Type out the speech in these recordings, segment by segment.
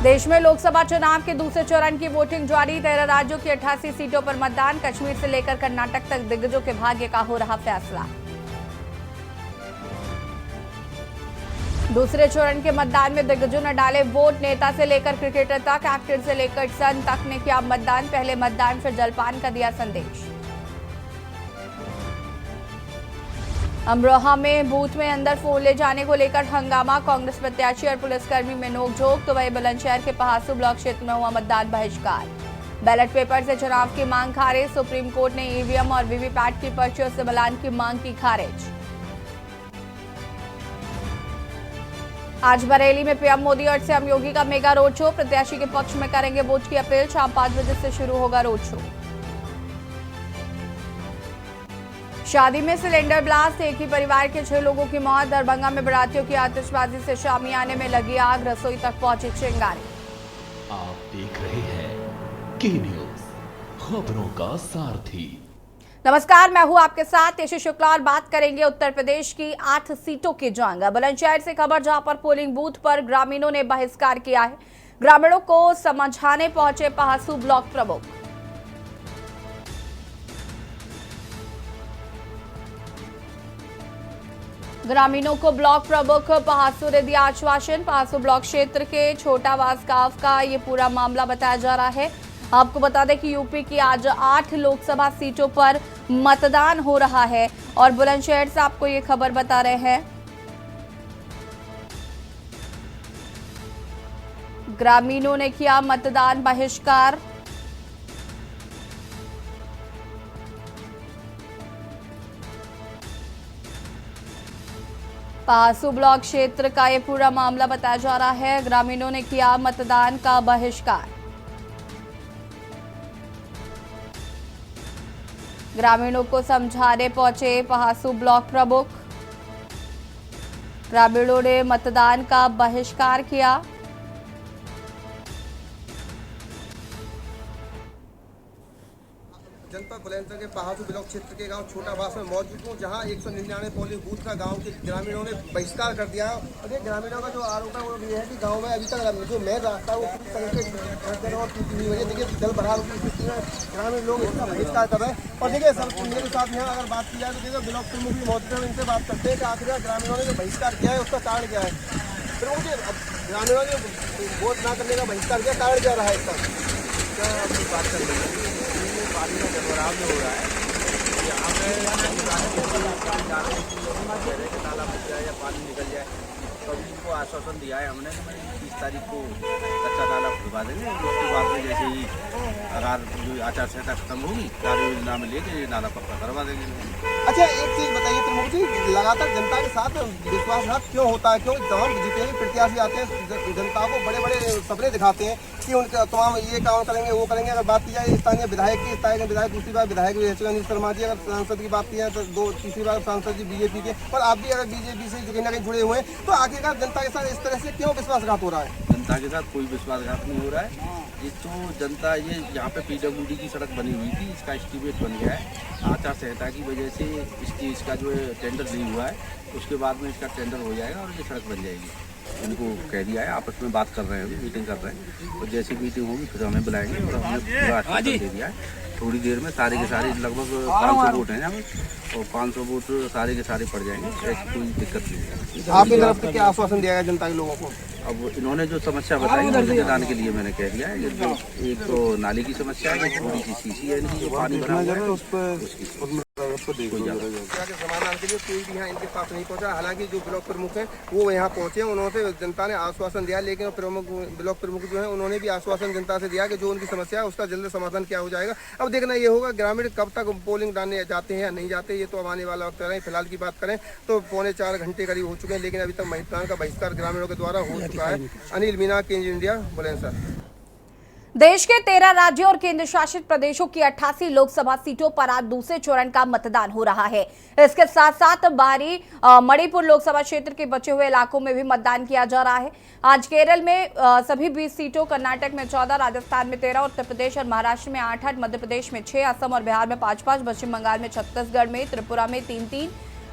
देश में लोकसभा चुनाव के दूसरे चरण की वोटिंग जारी। 13 राज्यों की 88 सीटों पर मतदान। कश्मीर से लेकर कर्नाटक तक दिग्गजों के भाग्य का हो रहा फैसला। दूसरे चरण के मतदान में दिग्गजों ने डाले वोट। नेता से लेकर क्रिकेटर तक, एक्टर से लेकर संत तक ने किया मतदान। पहले मतदान फिर जलपान का दिया संदेश। अमरोहा में बूथ में अंदर फोन ले जाने को लेकर हंगामा। कांग्रेस प्रत्याशी और पुलिसकर्मी में नोकझोंक। तो वही बुलंदशहर के पहासू ब्लॉक क्षेत्र में हुआ मतदान बहिष्कार। बैलेट पेपर से चुनाव की मांग खारिज। सुप्रीम कोर्ट ने ईवीएम और वीवीपैट की पर्चियों से मिलान की मांग की खारिज। आज बरेली में पीएम मोदी और सीएम योगी का मेगा रोड शो। प्रत्याशी के पक्ष में करेंगे वोट की अपील। शाम 5 बजे से शुरू होगा रोड शो। शादी में सिलेंडर ब्लास्ट। एक ही परिवार के 6 लोगों की मौत। दरभंगा में बारातियों की आतिशबाजी से शामियाने में लगी आग। रसोई तक पहुंची चिंगारी। आप देख रहे हैं के न्यूज, खबरों का सारथी। नमस्कार, मैं हूं आपके साथ यशी शुक्ला और बात करेंगे उत्तर प्रदेश की 8 सीटों की जंग। बुलंदशहर से खबर, जहां पर पोलिंग बूथ पर ग्रामीणों ने बहिष्कार किया है। ग्रामीणों को समझाने पहुंचे पहासू ब्लॉक प्रमुख। ग्रामीणों को ब्लॉक प्रमुख पहासू ने दिया आश्वासन। पहासू ब्लॉक क्षेत्र के छोटा वास्काव का ये पूरा मामला बताया जा रहा है। आपको बता दें कि यूपी की आज 8 लोकसभा सीटों पर मतदान हो रहा है और बुलंदशहर से आपको ये खबर बता रहे हैं। ग्रामीणों ने किया मतदान बहिष्कार। पहासू ब्लॉक क्षेत्र का ये पूरा मामला बताया जा रहा है। ग्रामीणों ने किया मतदान का बहिष्कार। ग्रामीणों को समझाने पहुंचे पहासू ब्लॉक प्रमुख। ग्रामीणों ने मतदान का बहिष्कार किया। जनपद बुलंदशहर के पहासू ब्लॉक क्षेत्र के गांव छोटा वास में मौजूद हूँ, जहां 199 पोलिंग बूथ का गांव के ग्रामीणों ने बहिष्कार कर दिया है। और ये ग्रामीणों का जो आरोप है वो ये है कि गांव में अभी तक जो मेन रास्ता है वो पूरी तरह से टूटी हुई है। देखिए, जल भराव की स्थिति में ग्रामीण लोग इसका बहिष्कार कर रहे हैं। और देखिए सर, मेरे साथ यहाँ अगर बात की जाए तो देखिए ब्लॉक प्रमुख भी मौजूद है। इनसे बात करते हैं कि आखिर ग्रामीणों ने जो बहिष्कार किया है उसका कारण क्या है। फिर मुझे ग्रामीणों ने वोट ना करने का बहिष्कार किया, कारण क्या रहा है इसका? अपनी बात कर रही है, पानी का जलभराव जो हो रहा है यहाँ पे नाला बच जाए या पानी निकल जाए, तो अभी इनको आश्वासन दिया है हमने कि 30 तारीख को कच्चा नाला खुलवा देंगे। उसके बाद में जैसे ही अगर जो आचार संहिता खत्म होगी, कार्य योजना में लेके ये नाला पक्का करवा देंगे। अच्छा, एक चीज़ बताइए प्रमुख जी, लगातार जनता के साथ विश्वासघात क्यों होता है? क्यों तमाम जितने भी प्रत्याशी आते हैं जनता को बड़े बड़े सपने दिखाते हैं कि उनका तमाम ये काम करेंगे वो करेंगे। अगर बात की जाए स्थानीय विधायक की, स्थानीय विधायक दूसरी बार विधायक भी रह चुके अनिल शर्मा जी। अगर सांसद की बात की जाए तो तीसरी बार सांसद जी बीजेपी के, और आप भी अगर बीजेपी से कहीं ना कहीं जुड़े हुए हैं, तो आखिरकार जनता के साथ इस तरह से क्यों विश्वासघात हो रहा है? जनता के साथ कोई विश्वासघात नहीं हो रहा है। ये तो जनता, ये यहाँ पे पीडब्ल्यूडी की सड़क बनी हुई थी, इसका एस्टीमेट बन गया है। आचार संहिता की वजह से इसका जो है टेंडर नहीं हुआ है, उसके बाद में इसका टेंडर हो जाएगा और ये सड़क बन जाएगी। इनको कह दिया है, आपस में बात कर रहे हैं, अभी मीटिंग कर रहे हैं, और जैसी मीटिंग होगी फिर हमें बुलाएंगे। और हमने पूरा आश्वासन दे दिया है। थोड़ी देर में सारे के सारे लगभग 500 वोट हैं यहाँ पे, और 500 वोट सारे के सारे पड़ जाएंगे। ऐसी कोई दिक्कत नहीं है। आपकी तरफ से क्या आश्वासन दिया गया जनता के लोगों को? अब इन्होंने जो समस्या बताई उसे जलाने के लिए मैंने कह दिया है। एक तो नाली की समस्या है, थोड़ी सी सीसी है इनकी, जो पानी भरा हुआ है उसकी समाधान के लिए कोई भी यहाँ इनके पास नहीं पहुँचा। हालांकि जो ब्लॉक प्रमुख हैं वो यहाँ पहुँचे, उन्होंने जनता ने आश्वासन दिया, लेकिन ब्लॉक प्रमुख जो है उन्होंने भी आश्वासन जनता से दिया कि जो उनकी समस्या है उसका जल्द समाधान क्या हो जाएगा। अब देखना ये होगा ग्रामीण कब तक पोलिंग डालने जाते हैं या नहीं जाते, ये तो अब आने वाला वक्त है। फिलहाल की बात करें तो 3.25 घंटे करीब हो चुके हैं, लेकिन अभी तक मतदान का बहिष्कार ग्रामीणों के द्वारा हो चुका है। अनिल मीना, केंज इंडिया, बुलंदशहर। देश के 13 राज्यों और केंद्र शासित प्रदेशों की 88 लोकसभा सीटों पर आज दूसरे चरण का मतदान हो रहा है। इसके साथ साथ बारी मणिपुर लोकसभा क्षेत्र के बचे हुए इलाकों में भी मतदान किया जा रहा है। आज केरल में सभी 20 सीटों, कर्नाटक में 14, राजस्थान में 13, उत्तर प्रदेश और महाराष्ट्र में 8-8, मध्य प्रदेश में 6, असम और बिहार में 5-5, पश्चिम बंगाल में, छत्तीसगढ़ में, त्रिपुरा में 3-3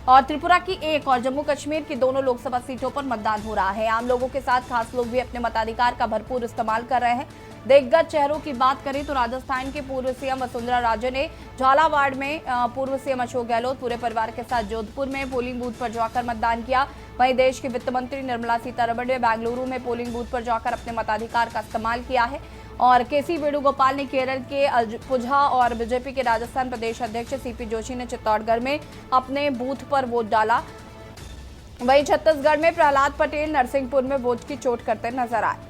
और त्रिपुरा की एक और जम्मू कश्मीर की दोनों लोकसभा सीटों पर मतदान हो रहा है। आम लोगों के साथ खास लोग भी अपने मताधिकार का भरपूर इस्तेमाल कर रहे हैं। दिग्गज चेहरों की बात करें तो राजस्थान के पूर्व सीएम वसुंधरा राजे ने झालावाड़ में, पूर्व सीएम अशोक गहलोत पूरे परिवार के साथ जोधपुर में पोलिंग बूथ पर जाकर मतदान किया। वहीं देश की वित्त मंत्री निर्मला सीतारमण ने बेंगलुरु में पोलिंग बूथ पर जाकर अपने मताधिकार का इस्तेमाल किया है। और केसी वेणुगोपाल ने केरल के अलपुझा और बीजेपी के राजस्थान प्रदेश अध्यक्ष सीपी जोशी ने चित्तौड़गढ़ में अपने बूथ पर वोट डाला। वहीं छत्तीसगढ़ में प्रहलाद पटेल नरसिंहपुर में वोट की चोट करते नजर आए।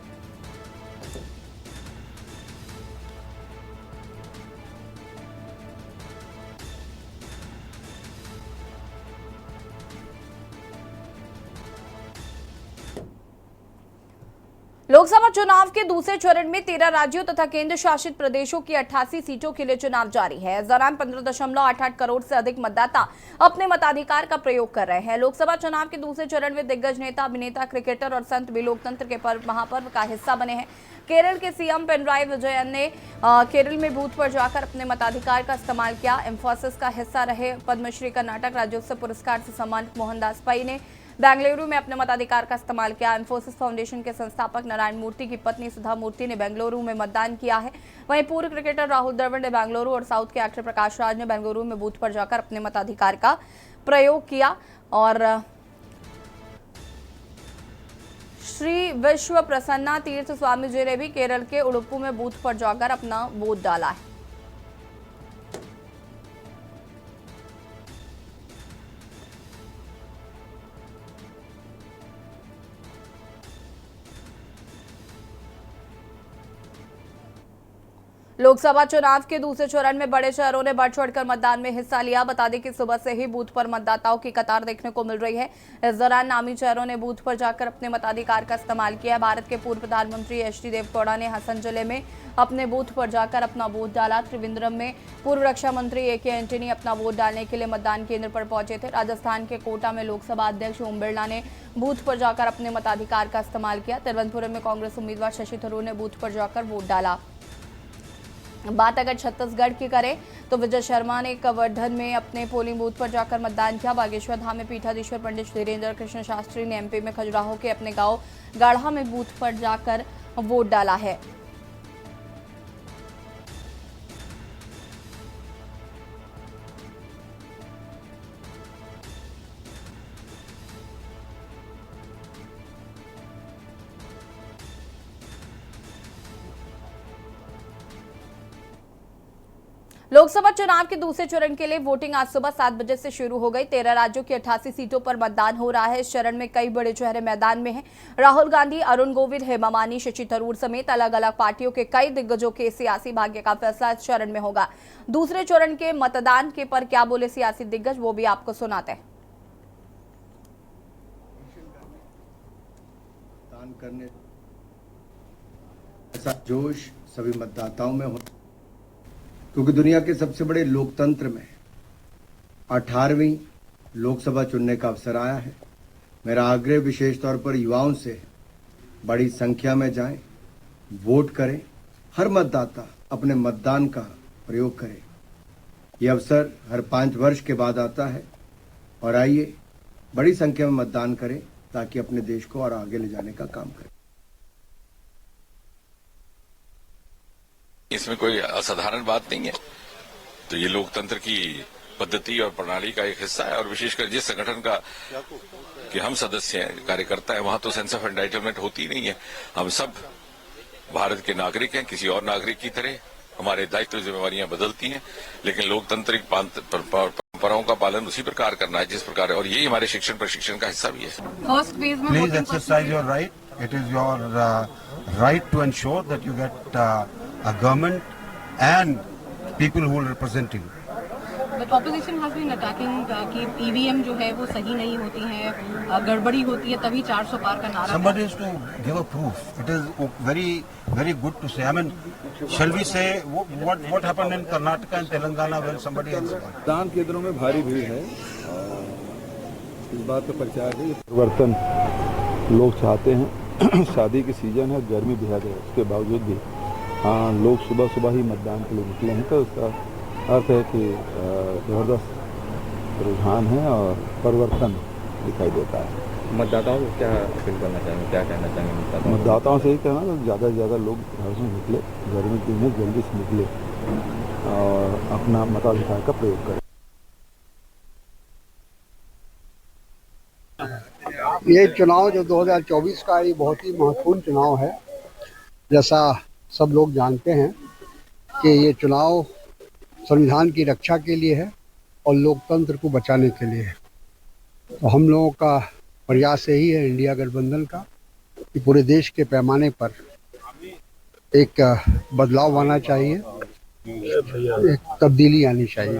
लोकसभा चुनाव के दूसरे चरण में 13 राज्यों तथा केंद्र शासित प्रदेशों की 88 सीटों के लिए चुनाव जारी है। इस दौरान 15.88 करोड़ से अधिक मतदाता अपने मताधिकार का प्रयोग कर रहे हैं। लोकसभा चुनाव के दूसरे चरण में दिग्गज नेता, अभिनेता, क्रिकेटर और संत भी लोकतंत्र के महापर्व का हिस्सा बने हैं। केरल के सीएम पिनराई विजयन ने केरल में बूथ पर जाकर अपने मताधिकार का इस्तेमाल किया। इंफोसिस का हिस्सा रहे पद्मश्री कर्नाटक राज्योत्सव पुरस्कार से सम्मानित मोहनदास पई ने बेंगलुरु में अपने मताधिकार का इस्तेमाल किया। इंफोसिस फाउंडेशन के संस्थापक नारायण मूर्ति की पत्नी सुधा मूर्ति ने बेंगलुरु में मतदान किया है। वहीं पूर्व क्रिकेटर राहुल द्रविड़ ने बेंगलुरु और साउथ के एक्टर प्रकाश राज ने बेंगलुरु में बूथ पर जाकर अपने मताधिकार का प्रयोग किया। और श्री विश्व प्रसन्ना तीर्थ स्वामी जी ने भी केरल के उडुपी में बूथ पर जाकर अपना वोट डाला है। लोकसभा चुनाव के दूसरे चरण में बड़े शहरों ने बढ़ चढ़कर मतदान में हिस्सा लिया। बता दें कि सुबह से ही बूथ पर मतदाताओं की कतार देखने को मिल रही है। इस दौरान नामी चेहरों ने बूथ पर जाकर अपने मताधिकार का इस्तेमाल किया। भारत के पूर्व प्रधानमंत्री एच.डी. देवेगौड़ा ने हसन जिले में अपने बूथ पर जाकर अपना वोट डाला। त्रिवेंद्रम में पूर्व रक्षा मंत्री ए.के. एंटनी अपना वोट डालने के लिए मतदान केंद्र पर पहुंचे थे। राजस्थान के कोटा में लोकसभा अध्यक्ष ओम बिरला ने बूथ पर जाकर अपने मताधिकार का इस्तेमाल किया। तिरुवनंतपुरम में कांग्रेस उम्मीदवार शशि थरूर ने बूथ पर जाकर वोट डाला। बात अगर छत्तीसगढ़ की करें तो विजय शर्मा ने कवर्धन में अपने पोलिंग बूथ पर जाकर मतदान किया। बागेश्वर धाम में पीठाधीश्वर पंडित धीरेन्द्र कृष्ण शास्त्री ने एमपी में खजुराहो के अपने गांव गाढ़ा में बूथ पर जाकर वोट डाला है। लोकसभा चुनाव के दूसरे चरण के लिए वोटिंग आज सुबह 7 बजे से शुरू हो गई। 13 राज्यों की 88 सीटों पर मतदान हो रहा है। इस चरण में कई बड़े चेहरे मैदान में हैं। राहुल गांधी, अरुण गोविल, हेमा मालिनी, शशि थरूर समेत अलग अलग पार्टियों के कई दिग्गजों के सियासी भाग्य का फैसला इस चरण में होगा। दूसरे चरण के मतदान के पर क्या बोले सियासी दिग्गज, वो भी आपको सुनाते हैं। मतदान करने ऐसा जोश सभी मतदाताओं में होता, क्योंकि दुनिया के सबसे बड़े लोकतंत्र में 18वीं लोकसभा चुनने का अवसर आया है। मेरा आग्रह विशेष तौर पर युवाओं से बड़ी संख्या में जाएं, वोट करें, हर मतदाता अपने मतदान का प्रयोग करे। ये अवसर हर 5 वर्ष के बाद आता है और आइए बड़ी संख्या में मतदान करें ताकि अपने देश को और आगे ले जाने का काम करें। इसमें कोई असाधारण बात नहीं है। तो ये लोकतंत्र की पद्धति और प्रणाली का एक हिस्सा है और विशेषकर जिस संगठन का कि हम सदस्य हैं, कार्यकर्ता है, वहां तो सेंस ऑफ एंटाइटलमेंट होती नहीं है। हम सब भारत के नागरिक हैं, किसी और नागरिक की तरह हमारे दायित्व जिम्मेवारियां बदलती हैं, लेकिन लोकतांत्रिक परंपराओं का पालन उसी प्रकार करना है जिस प्रकार, और यही हमारे शिक्षण प्रशिक्षण का हिस्सा भी है। Please exercise your right. It is your right to ensure that you get a government and people who will represent you. But opposition has been attacking कि EVM जो है वो सही नहीं होती है, गड़बड़ी होती है, तभी 400 पार का नारा। Somebody has to give a proof. It is very good to say. I mean, shall we say what happened in Karnataka and Telangana when somebody else won? मतदान केंद्रों में भारी भीड़ है और इस बात का प्रचार है। परिवर्तन लोग चाहते हैं। शादी की सीजन है, गर्मी बेहद है, उसके बावजूद भी हाँ लोग सुबह ही मतदान के लिए निकले हैं, तो उसका अर्थ है कि जबरदस्त रुझान है और परिवर्तन दिखाई देता है। मतदाताओं को क्या अपील करना चाहेंगे, क्या कहना चाहेंगे मतदाताओं से ही कहना तो ज़्यादा से ज़्यादा लोग घर से निकले, गर्मी के दिन जल्दी से निकले और अपना मताधिकार का प्रयोग करें। ये चुनाव जो 2024 का ये बहुत ही महत्वपूर्ण चुनाव है। जैसा सब लोग जानते हैं कि ये चुनाव संविधान की रक्षा के लिए है और लोकतंत्र को बचाने के लिए है। तो हम लोगों का प्रयास यही है इंडिया गठबंधन का कि पूरे देश के पैमाने पर एक बदलाव आना चाहिए, एक तब्दीली आनी चाहिए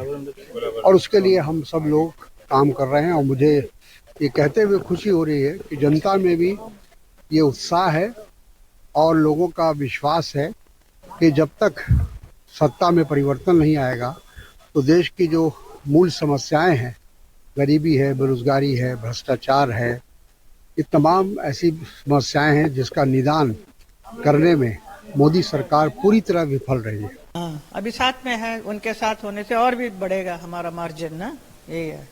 और उसके लिए हम सब लोग काम कर रहे हैं। और मुझे ये कहते हुए खुशी हो रही है कि जनता में भी ये उत्साह है और लोगों का विश्वास है कि जब तक सत्ता में परिवर्तन नहीं आएगा तो देश की जो मूल समस्याएं हैं, गरीबी है, बेरोजगारी है, भ्रष्टाचार है, ये तमाम ऐसी समस्याएं हैं जिसका निदान करने में मोदी सरकार पूरी तरह विफल रही है। हाँ, अभी साथ में है, उनके साथ होने से और भी बढ़ेगा हमारा मार्जिन ना, यही है।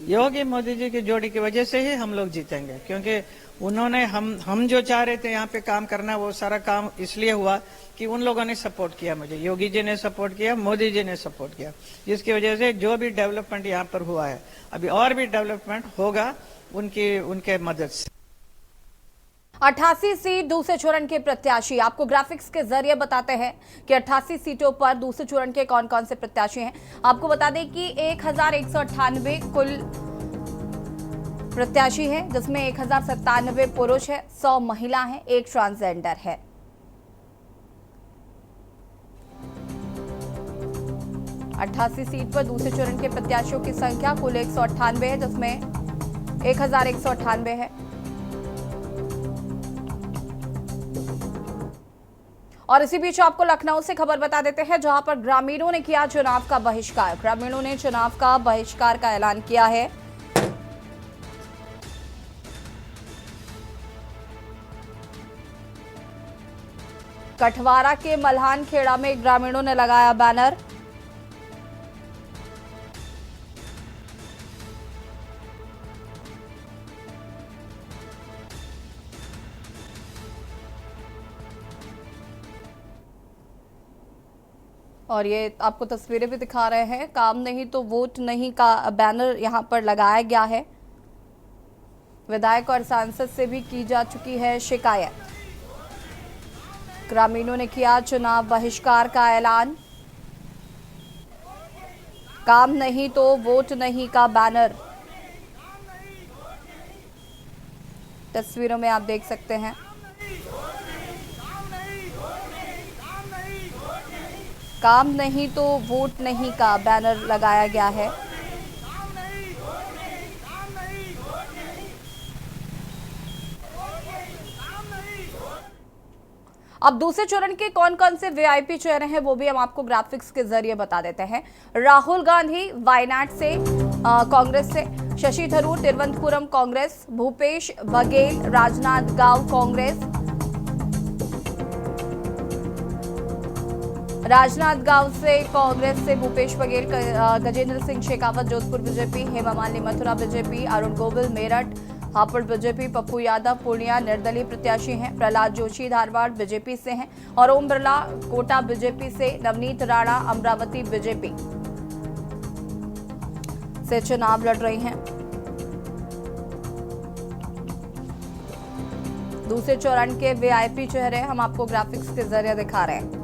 योगी मोदी जी की जोड़ी की वजह से ही हम लोग जीतेंगे, क्योंकि उन्होंने हम जो चाह रहे थे यहाँ पे काम करना, वो सारा काम इसलिए हुआ कि उन लोगों ने सपोर्ट किया मुझे, योगी जी ने सपोर्ट किया, मोदी जी ने सपोर्ट किया, जिसकी वजह से जो भी डेवलपमेंट यहाँ पर हुआ है, अभी और भी डेवलपमेंट होगा उनके मदद से। 88 सीट दूसरे चरण के प्रत्याशी, आपको ग्राफिक्स के जरिए बताते हैं कि 88 सीटों पर दूसरे चरण के कौन कौन से प्रत्याशी हैं। आपको बता दें कि 1198 कुल प्रत्याशी हैं, जिसमें 1097 पुरुष है, 100 महिला हैं, 1 ट्रांसजेंडर है। अट्ठासी सीट पर दूसरे चरण के प्रत्याशियों की संख्या कुल 198 है, जिसमें 1198 है। और इसी बीच आपको लखनऊ से खबर बता देते हैं, जहां पर ग्रामीणों ने किया चुनाव का बहिष्कार। ग्रामीणों ने चुनाव का बहिष्कार का ऐलान किया है। कठवारा के मल्हान खेड़ा में ग्रामीणों ने लगाया बैनर। और ये आपको तस्वीरें भी दिखा रहे हैं, काम नहीं तो वोट नहीं का बैनर यहां पर लगाया गया है। विधायक और सांसद से भी की जा चुकी है शिकायत। ग्रामीणों ने किया चुनाव बहिष्कार का ऐलान। काम नहीं तो वोट नहीं का बैनर तस्वीरों में आप देख सकते हैं। काम नहीं तो वोट नहीं का बैनर लगाया गया है। अब दूसरे चरण के कौन कौन से वीआईपी चेहरे हैं वो भी हम आपको ग्राफिक्स के जरिए बता देते हैं। राहुल गांधी वायनाड से कांग्रेस से, शशि थरूर तिरुवनंतपुरम कांग्रेस, भूपेश बघेल राजनांदगांव कांग्रेस, राजनांदगांव से कांग्रेस से Bhupesh Baghel, Gajendra Singh Shekhawat Jodhpur BJP, Hema Malini Mathura BJP, Arun Govil Meerut Hapur BJP, Pappu Yadav Purnia निर्दलीय प्रत्याशी हैं, प्रहलाद जोशी धारवाड़ बीजेपी से हैं और ओम बिरला कोटा बीजेपी से, नवनीत राणा अमरावती बीजेपी से चुनाव लड़ रही हैं। दूसरे चरण के वीआईपी चेहरे हम आपको ग्राफिक्स के जरिए दिखा रहे हैं।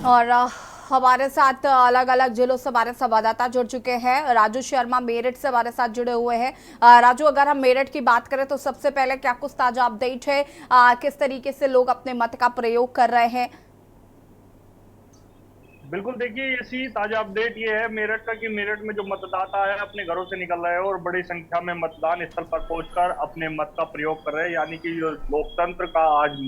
और हमारे साथ अलग अलग जिलों से हमारे संवाददाता जुड़ चुके हैं। राजू शर्मा मेरठ से हमारे साथ जुड़े हुए हैं। राजू, अगर हम मेरठ की बात करें तो सबसे पहले क्या कुछ ताजा अपडेट है, किस तरीके से लोग अपने मत का प्रयोग कर रहे हैं? बिल्कुल, देखिए इसी ताजा अपडेट ये है मेरठ का कि मेरठ में जो मतदाता है अपने घरों से निकल रहे हैं और बड़ी संख्या में मतदान स्थल पर पहुंचकर अपने मत का प्रयोग कर रहे हैं। यानी कि जो लोकतंत्र का आज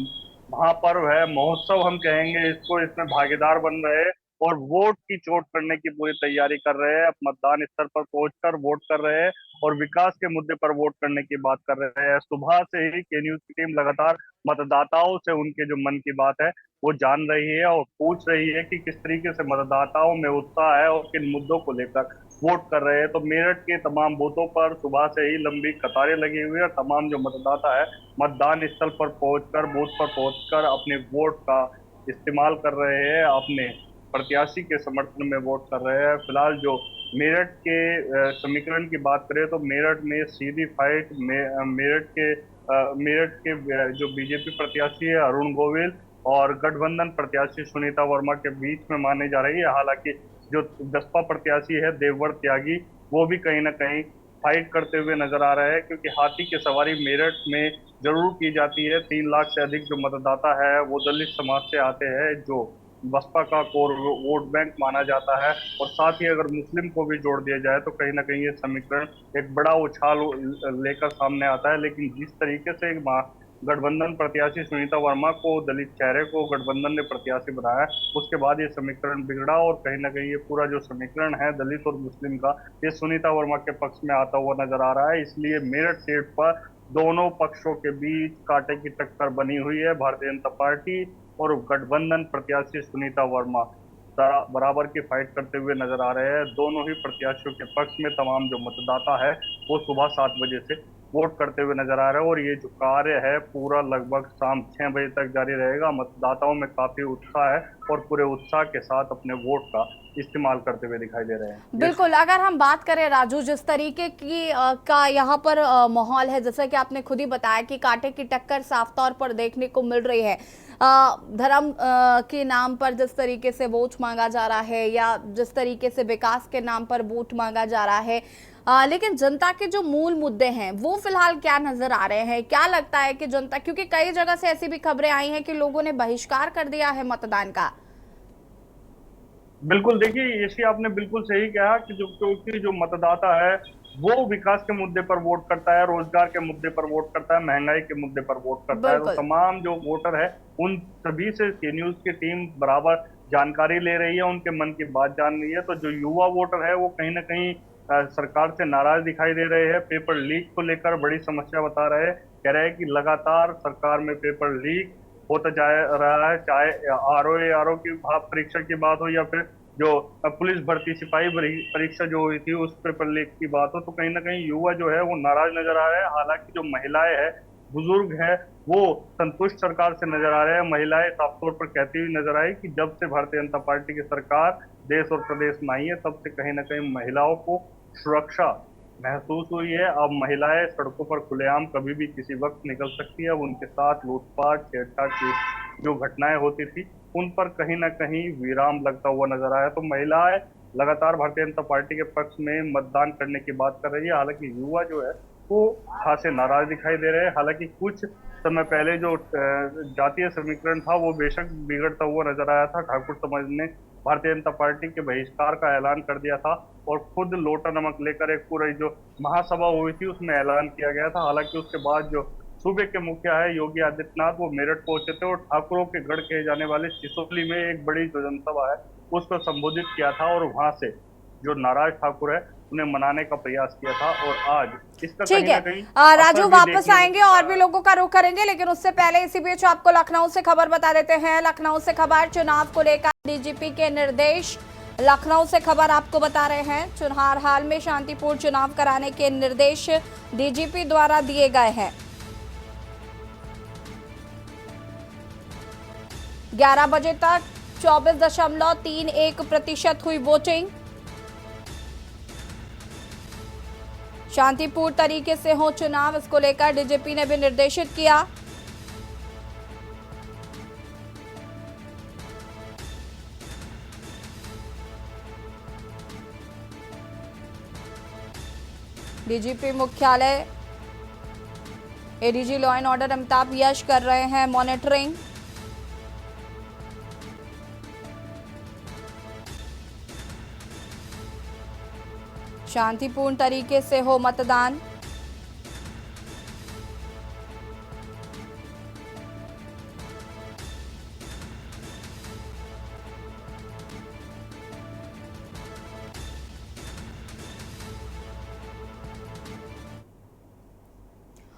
महापर्व है, महोत्सव हम कहेंगे इसको, इसमें भागीदार बन रहे हैं और वोट की चोट करने की पूरी तैयारी कर रहे हैं। अब मतदान स्थल पर पहुंचकर वोट कर रहे हैं और विकास के मुद्दे पर वोट करने की बात कर रहे हैं। सुबह से ही के न्यूज की टीम लगातार मतदाताओं से उनके जो मन की बात है वो जान रही है और पूछ रही है कि किस तरीके से मतदाताओं में उत्साह है और किन मुद्दों को लेकर वोट कर रहे हैं। तो मेरठ के तमाम बूथों पर सुबह से ही लंबी कतारें लगी हुई है और तमाम जो मतदाता है मतदान स्थल पर पहुंचकर, बूथ पर पहुंचकर अपने वोट का इस्तेमाल कर रहे हैं, अपने प्रत्याशी के समर्थन में वोट कर रहे हैं। फिलहाल जो मेरठ के समीकरण की बात करें तो मेरठ में सीधी फाइट मेरठ के जो बीजेपी प्रत्याशी है अरुण गोविल और गठबंधन प्रत्याशी सुनीता वर्मा के बीच में मानी जा रही है। हालांकि जो बसपा प्रत्याशी है देववर त्यागी वो भी कहीं ना कहीं फाइट करते हुए नजर आ रहे हैं, क्योंकि हाथी की सवारी मेरठ में जरूर की जाती है। 3 लाख से अधिक जो मतदाता है वो दलित समाज से आते हैं, जो बसपा का कोर वोट बैंक माना जाता है। और साथ ही अगर मुस्लिम को भी जोड़ दिया जाए तो कहीं ना कहीं ये समीकरण एक बड़ा उछाल लेकर सामने आता है। लेकिन जिस तरीके से गठबंधन प्रत्याशी सुनीता वर्मा को, दलित चेहरे को गठबंधन ने प्रत्याशी बनाया, उसके बाद ये समीकरण बिगड़ा और कहीं ना कहीं ये पूरा जो समीकरण है दलित और मुस्लिम का, ये सुनीता वर्मा के पक्ष में आता हुआ नजर आ रहा है। इसलिए मेरठ सीट पर दोनों पक्षों के बीच कांटे की टक्कर बनी हुई है। भारतीय जनता पार्टी और गठबंधन प्रत्याशी सुनीता वर्मा बराबर की फाइट करते हुए नजर आ रहे हैं। दोनों ही प्रत्याशियों के पक्ष में तमाम जो मतदाता है वो सुबह 7 बजे से वोट करते हुए नजर आ रहे हैं और ये जो कार्य है पूरा लगभग शाम 6 बजे तक जारी रहेगा। मतदाताओं में काफी उत्साह है और पूरे उत्साह के साथ अपने वोट का इस्तेमाल करते हुए दिखाई दे रहे हैं। बिल्कुल, अगर हम बात करें राजू, जिस तरीके की का यहाँ पर माहौल है, जैसा कि आपने खुद ही बताया कि कांटे की टक्कर साफ तौर पर देखने को मिल रही है। धर्म के नाम पर जिस तरीके से वोट मांगा जा रहा है या जिस तरीके से विकास के नाम पर वोट मांगा जा रहा है, लेकिन जनता के जो मूल मुद्दे हैं वो फिलहाल क्या नजर आ रहे हैं? क्या लगता है कि जनता, क्योंकि कई जगह से ऐसी भी खबरें आई हैं कि लोगों ने बहिष्कार कर दिया है मतदान का। बिल्कुल, देखिए ये आपने बिल्कुल सही कहा कि जो मतदाता है वो विकास के मुद्दे पर वोट करता है, रोजगार के मुद्दे पर वोट करता है, महंगाई के मुद्दे पर वोट करता है। तो तमाम जो वोटर है उन सभी से के न्यूज की टीम बराबर जानकारी ले रही है, उनके मन की बात जान रही है। तो जो युवा वोटर है वो कहीं ना कहीं सरकार से नाराज दिखाई दे रहे हैं। पेपर लीक को लेकर बड़ी समस्या बता रहे हैं, कह रहे हैं कि लगातार सरकार में पेपर लीक होता जा रहा है, चाहे आरओ की परीक्षा की बात हो या फिर जो पुलिस भर्ती सिपाही परीक्षा जो हुई थी उस पेपर लीक की बात हो। तो कहीं ना कहीं युवा जो है वो नाराज नजर आ रहे हैं। हालांकि जो महिलाएं हैं, बुजुर्ग है, वो संतुष्ट सरकार से नजर आ रहे हैं। महिलाएं साफ तौर पर कहती हुई नजर आई कि जब से भारतीय जनता पार्टी की सरकार देश और प्रदेश में आई है तब से कहीं ना कहीं महिलाओं को सुरक्षा महसूस हुई है। अब महिलाएं सड़कों पर खुलेआम कभी भी किसी वक्त निकल सकती है। उनके साथ लूटपाट, छेड़छाड़ की जो घटनाएं होती थी उन पर कहीं ना कहीं विराम लगता हुआ नजर आया। तो महिलाएं लगातार भारतीय जनता पार्टी के पक्ष में मतदान करने की बात कर रही है। हालांकि युवा जो है वो खासे नाराज दिखाई दे रहे हैं। हालांकि कुछ समय पहले जो जातीय समीकरण था वो बेशक बिगड़ता हुआ नजर आया था। ठाकुर समाज ने भारतीय जनता पार्टी के बहिष्कार का ऐलान कर दिया था और खुद लोटा नमक लेकर एक पूरी जो महासभा हुई थी उसमें ऐलान किया गया था। हालांकि उसके बाद जो सूबे के मुखिया है योगी आदित्यनाथ वो मेरठ पहुंचे थे और ठाकुरों के गढ़ कहे जाने वाले सिसोली में एक बड़ी जो जनसभा है उसको संबोधित किया था और वहां से जो नाराज ठाकुर है उन्हें मनाने का प्रयास किया था। और आज इसका ठीक है राजू, वापस आएंगे और भी लोगों का रुख करेंगे, लेकिन उससे पहले इसी बीच आपको लखनऊ से खबर बता देते हैं। लखनऊ से खबर, चुनाव को लेकर डीजीपी के निर्देश। लखनऊ से खबर आपको बता रहे हैं, चुनाव हाल में शांतिपूर्ण चुनाव कराने के निर्देश डीजीपी द्वारा दिए गए हैं। 11 बजे तक 24.31% हुई वोटिंग। शांतिपूर्ण तरीके से हो चुनाव, इसको लेकर डीजीपी ने भी निर्देशित किया। डीजीपी मुख्यालय ADG law and order Amitabh Yash कर रहे हैं मॉनिटरिंग। शांतिपूर्ण तरीके से हो मतदान।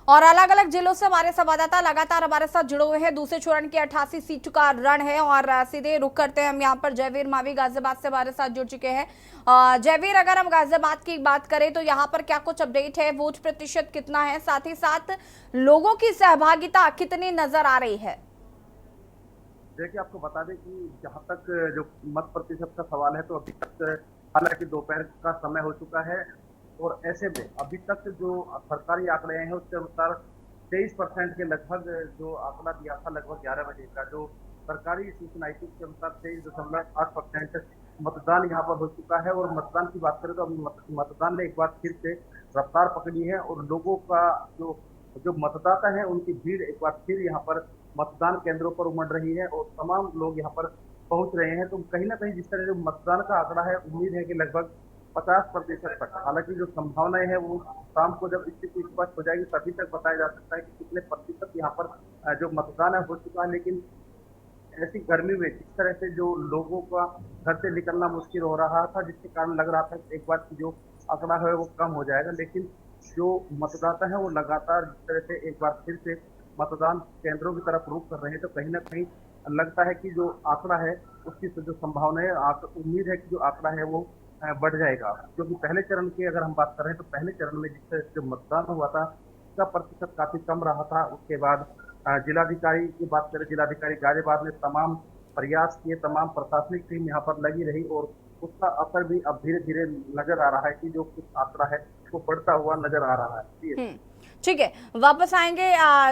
और अलग अलग जिलों से हमारे संवाददाता लगातार हमारे साथ जुड़े हुए हैं। दूसरे चरण की 88 सीट का रण है और सीधे रुक करते हैं हम यहाँ पर जयवीर मावी गाजियाबाद से हमारे साथ जुड़ चुके हैं। जयवीर, अगर हम गाजियाबाद की बात करें तो यहाँ पर क्या कुछ अपडेट है? वोट प्रतिशत कितना है, साथ ही साथ लोगों की सहभागिता कितनी नजर आ रही है? देखिए, आपको बता दें कि जहाँ तक जो मत प्रतिशत का सवाल है, तो अभी तक हालांकि दोपहर का समय हो चुका है और ऐसे में अभी तक जो सरकारी आंकड़े हैं उसके अनुसार 23% के लगभग जो आंकड़ा दिया था लगभग 11 बजे का, जो सरकारी सूचना आई थी उसके अनुसार 23.8% मतदान यहाँ पर हो चुका है। और मतदान की बात करें तो अभी मतदान ने एक बार फिर से रफ्तार पकड़ी है और लोगों का जो मतदाता है उनकी भीड़ एक बार फिर यहाँ पर मतदान केंद्रों पर उमड़ रही है और तमाम लोग यहाँ पर पहुंच रहे हैं। तो कहीं ना कहीं जिस तरह जो मतदान का आंकड़ा है, उम्मीद है कि लगभग 50% तक, हालांकि जो संभावनाएं हैं वो शाम को जब स्थिति स्पष्ट हो जाएगी तभी तक बताया जा सकता है कि कितने प्रतिशत यहाँ पर जो मतदान है हो चुका है। लेकिन ऐसी गर्मी में जिस तरह से जो लोगों का घर से निकलना मुश्किल हो रहा था, जिसके कारण लग रहा था कि एक बार की जो आंकड़ा है वो कम हो जाएगा, लेकिन जो मतदाता है वो लगातार जिस तरह से एक बार फिर से मतदान केंद्रों की तरफ रुख कर रहे हैं, तो कहीं ना कहीं लगता है कि जो आंकड़ा है उसकी जो संभावना है, उम्मीद है कि जो आंकड़ा है वो बढ़ जाएगा। क्योंकि पहले चरण की अगर हम बात करें तो पहले चरण में जिस तरह से जो मतदान हुआ था उसका प्रतिशत काफी कम रहा था। उसके बाद जिलाधिकारी की बात करें, जिलाधिकारी गाजियाबाद ने तमाम प्रयास किए, तमाम प्रशासनिक टीम यहाँ पर लगी रही और उसका असर भी अब धीरे धीरे नजर आ रहा है कि जो कुछ आंकड़ा है वो बढ़ता हुआ नजर आ रहा है। ठीक है, वापस आएंगे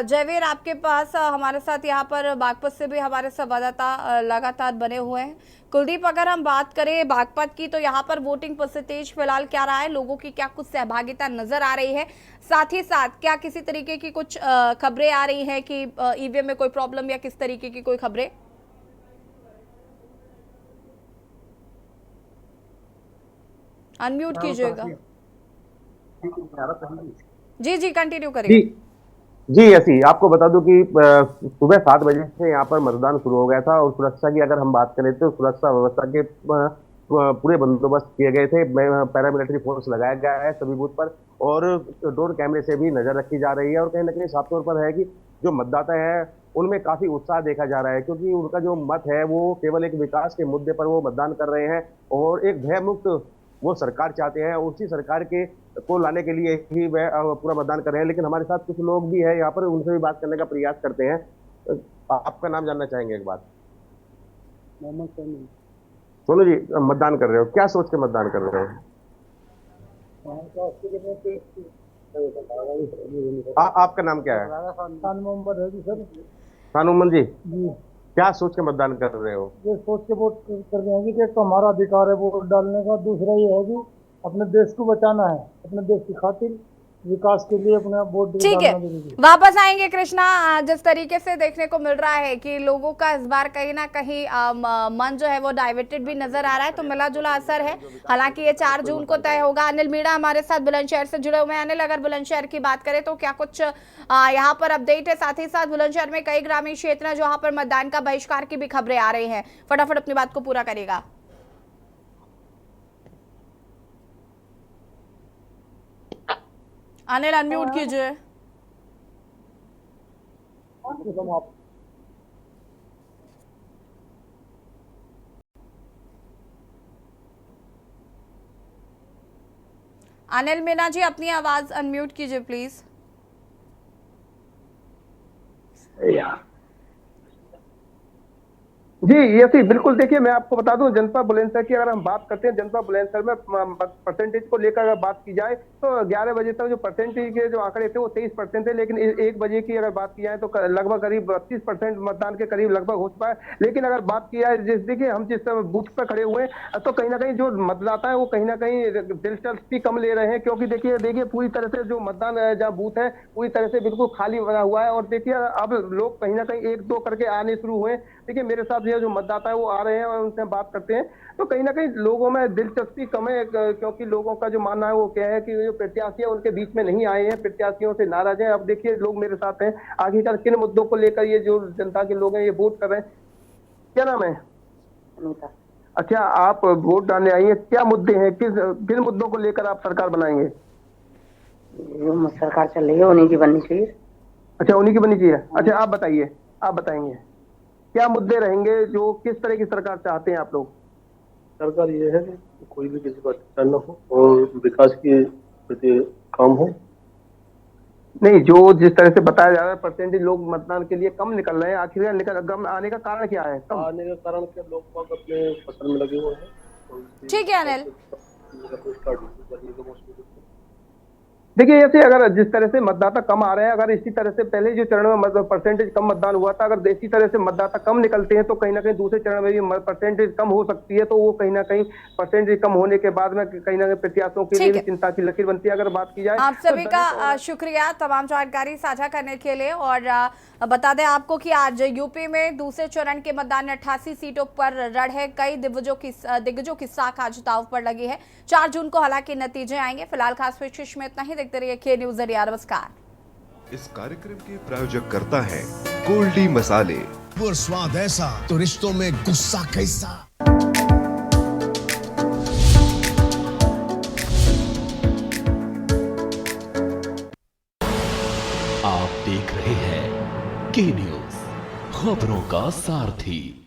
जयवीर आपके पास। हमारे साथ यहाँ पर बागपत से भी हमारे संवाददाता लगातार बने हुए हैं। कुलदीप, अगर हम बात करें बागपत की तो यहाँ पर वोटिंग परसेंटेज फिलहाल क्या रहा है, लोगों की क्या कुछ सहभागिता नजर आ रही है, साथ ही साथ क्या किसी तरीके की कुछ खबरें आ रही हैं कि ईवीएम में कोई प्रॉब्लम या किस तरीके की कोई खबरें? अनम्यूट कीजिएगा। जी कंटिन्यू करिए। जी ऐसी आपको बता दूं कि सुबह 7 बजे से यहाँ पर मतदान शुरू हो गया था और सुरक्षा की अगर हम बात करें तो सुरक्षा व्यवस्था के पूरे बंदोबस्त किए गए थे। पैरामिलिट्री फोर्स लगाया गया है सभी बूथ पर और ड्रोन कैमरे से भी नजर रखी जा रही है। और कहीं ना कहीं साफ तौर पर है कि जो मतदाता है उनमें काफी उत्साह देखा जा रहा है, क्योंकि उनका जो मत है वो केवल एक विकास के मुद्दे पर वो मतदान कर रहे हैं और एक भयमुक्त वो सरकार चाहते हैं। उसी सरकार के को लाने के लिए ही वह पूरा मतदान कर रहे हैं। लेकिन हमारे साथ कुछ लोग भी हैं यहाँ पर, उनसे भी बात करने का प्रयास करते हैं। आपका नाम जानना चाहेंगे एक बात? सोनू जी, मतदान कर रहे हो, क्या सोच के मतदान कर रहे हो? आपका नाम क्या है? खानूमन जी, क्या सोच के मतदान कर रहे हो? ये सोच के वोट कर रहे हैं कि एक तो हमारा अधिकार है वोट डालने का, दूसरा ये है कि अपने देश को बचाना है, अपने देश की खातिर विकास के लिए अपना वोट। ठीक है, वापस आएंगे कृष्णा। जिस तरीके से देखने को मिल रहा है कि लोगों का इस बार कहीं ना कहीं मन जो है वो डाइवर्टेड भी नजर आ रहा है, तो मिला जुला असर है। हालांकि ये 4 जून को तय होगा। अनिल मीणा हमारे साथ बुलंदशहर से जुड़े हुए हैं। अनिल, अगर बुलंदशहर की बात करें तो क्या कुछ यहाँ पर अपडेट है? साथ ही साथ बुलंदशहर में कई ग्रामीण क्षेत्र है जहाँ पर मतदान का बहिष्कार की भी खबरें आ रही है। फटाफट अपनी बात को पूरा करेगा। अनिल, अनम्यूट कीजिए। अनिल मीणा जी, अपनी आवाज अनम्यूट कीजिए प्लीज। जी ये सी बिल्कुल। देखिए मैं आपको बता दूं, जनपद बुलंदशहर की अगर हम बात करते हैं, जनपद बुलंदशहर में परसेंटेज को लेकर अगर बात की जाए तो 11 बजे तक जो परसेंटेज के जो आंकड़े थे वो 23% थे। लेकिन 1 बजे की अगर बात की जाए तो लगभग करीब 32% मतदान के करीब लगभग हो चुका है। लेकिन अगर बात की जाए देखिए हम जिस बूथ पर खड़े हुए हैं तो कहीं ना कहीं जो मतदाता है वो कहीं ना कहीं दिलचस्पी कम ले रहे हैं, क्योंकि देखिए पूरी तरह से जो मतदान जहाँ बूथ है पूरी तरह से बिल्कुल खाली बना हुआ है। और देखिए अब लोग कहीं ना कहीं 1-2 करके आने शुरू हुए। देखिए मेरे साथ ये जो मतदाता है वो आ रहे हैं और उनसे बात करते हैं, तो कहीं ना कहीं लोगों में दिलचस्पी कम है, क्योंकि लोगों का जो मानना है वो क्या है कि जो प्रत्याशी है उनके बीच में नहीं आए हैं, प्रत्याशियों से नाराज हैं। अब देखिए लोग मेरे साथ हैं, आखिरकार किन मुद्दों को लेकर ये जो जनता के लोग हैं ये वोट कर रहे हैं। क्या नाम है? अच्छा, आप वोट डालने आई हैं, क्या मुद्दे हैं, किन मुद्दों को लेकर आप सरकार बनाएंगे? जो सरकार चल रही है उन्हीं की बननी चाहिए। अच्छा, उन्हीं की बननी चाहिए। अच्छा, आप बताइए, आप बताएंगे क्या मुद्दे रहेंगे, जो किस तरह की सरकार चाहते हैं आप लोग? सरकार ये है कि कोई भी किसी का अत्याचार न हो और विकास के प्रति काम हो। नहीं, जो जिस तरह से बताया जा रहा है परसेंटेज लोग मतदान के लिए कम निकल रहे हैं, आखिर कम आने का कारण क्या है? कम आने का कारण क्या, लोग बाग अपने फसल में लगे हुए हैं। ठीक है अनिल। देखिए ऐसे अगर जिस तरह से मतदाता कम आ रहे हैं, अगर इसी तरह से पहले जो चरण में परसेंटेज कम मतदान हुआ था, अगर इसी तरह से मतदाता कम निकलते हैं तो कहीं ना कहीं दूसरे चरण में भी परसेंटेज कम हो सकती है। तो वो कहीं ना कहीं परसेंटेज कम होने के बाद में कहीं ना कहीं प्रत्याशियों के लिए भी चिंता की लकीर बनती है। अगर बात की जाए, आप सभी का शुक्रिया तमाम जानकारी साझा करने के लिए। और बता दें आपको कि आज यूपी में दूसरे चरण के मतदान 88 सीटों पर रण है। कई दिग्गजों की साख आज दांव पर लगी है। 4 जून को हालांकि नतीजे आएंगे। फिलहाल खास विशेष में इतना ही। देखते रहिए के न्यूज़ इंडिया। नमस्कार। इस कार्यक्रम के प्रायोजक करता है गोल्डी मसाले। स्वाद ऐसा तो रिश्तों में गुस्सा कैसा। आप देख रहे हैं के न्यूज़, खबरों का सारथी।